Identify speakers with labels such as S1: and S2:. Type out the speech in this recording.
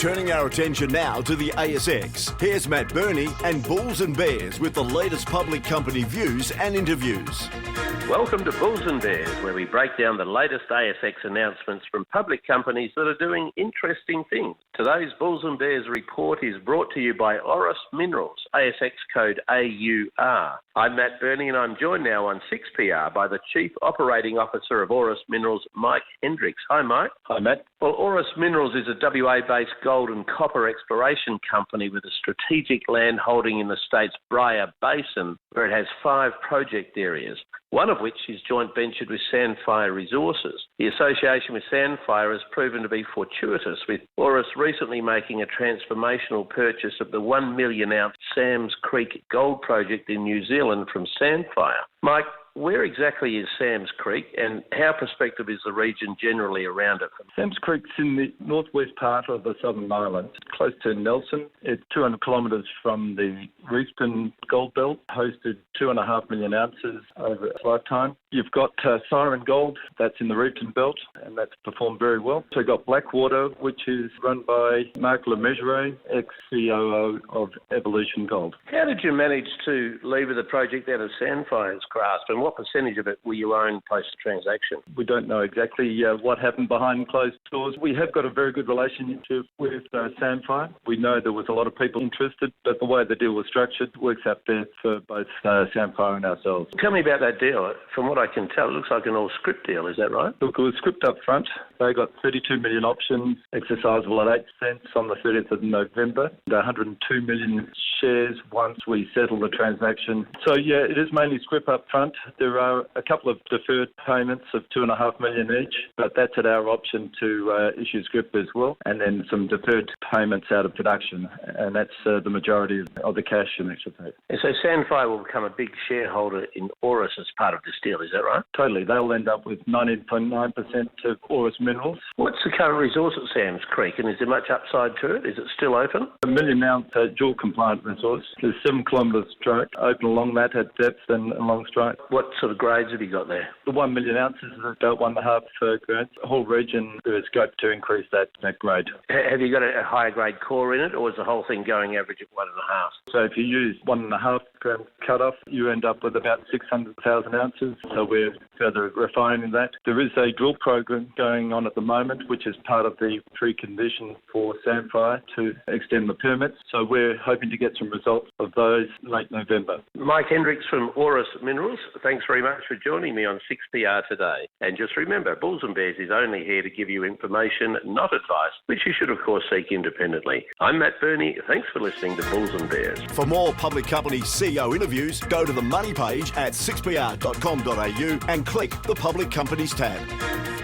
S1: Turning our attention now to the ASX, here's Matt Birney and Bulls and Bears with the latest public company views and interviews.
S2: Welcome to Bulls and Bears, where we break down the latest ASX announcements from public companies that are doing interesting things. Today's Bulls and Bears report is brought to you by Auris Minerals, ASX code AUR. I'm Matt Birney and I'm joined now on 6PR by the Chief Operating Officer of Auris Minerals, Mike Hendricks. Hi, Mike.
S3: Hi, Matt.
S2: Well, Auris Minerals is a WA-based gold and copper exploration company with a strategic land holding in the state's Bryah Basin, where it has 5 project areas, one of which is joint ventured with Sandfire Resources. The association with Sandfire has proven to be fortuitous, with Auris recently making a transformational purchase of the 1 million ounce Sam's Creek gold project in New Zealand from Sandfire. Mike, where exactly is Sam's Creek and how prospective is the region generally around it?
S3: Sam's Creek's in the northwest part of the Southern Island, close to Nelson. It's 200 kilometres from the Reefton Gold Belt, hosted 2.5 million ounces over its lifetime. You've got Siren Gold, that's in the Reefton Belt, and that's performed very well. So you've got Blackwater, which is run by Mark Lemessurier, ex-COO of Evolution Gold.
S2: How did you manage to lever the project out of Sandfire's grasp, and what percentage of it will you own post the transaction?
S3: We don't know exactly what happened behind closed doors. We have got a very good relationship with Sandfire. We know there was a lot of people interested, but the way the deal was structured works out there for both Sandfire and ourselves.
S2: Tell me about that deal. From what I can tell, it looks like an all-scrip deal, is that right?
S3: Look, it was script up front. They got 32 million options, exercisable at 8 cents on the 30th of November, and 102 million shares once we settle the transaction. So, yeah, it is mainly scrip up front. There are a couple of deferred payments of 2.5 million each, but that's at our option to issue scrip as well, and then some deferred payments out of production, and that's the majority of the cash in extra pay.
S2: And so Sandfire will become a big shareholder in Auris as part of this deal, is that right?
S3: Totally. They'll end up with 19.9% of Auris Minerals.
S2: What's the current resource at Sam's Creek, and is there much upside to it? Is it still open?
S3: A 1 million ounce dual compliant resource. There's 7 kilometres strike, open along that at depth and along strike.
S2: What sort of grades have you got there?
S3: The 1 million ounces is about 1.5 grades. The whole region, there is scope to increase that grade.
S2: Have you got a higher grade core in it, or is the whole thing going average at 1.5?
S3: So if you use 1.5 gram cut-off, you end up with about 600,000 ounces. So we're further refining that. There is a drill program going on at the moment, which is part of the precondition for Sandfire to extend the permits. So we're hoping to get some results of those late November.
S2: Mike Hendricks from Auris Minerals, thanks very much for joining me on 6PR today. And just remember, Bulls and Bears is only here to give you information, not advice, which you should of course seek independently. I'm Matt Birney. Thanks for listening to Bulls and Bears.
S1: For more public company CEO interviews, go to the Money page at 6pr.com.au and click the Public Companies tab.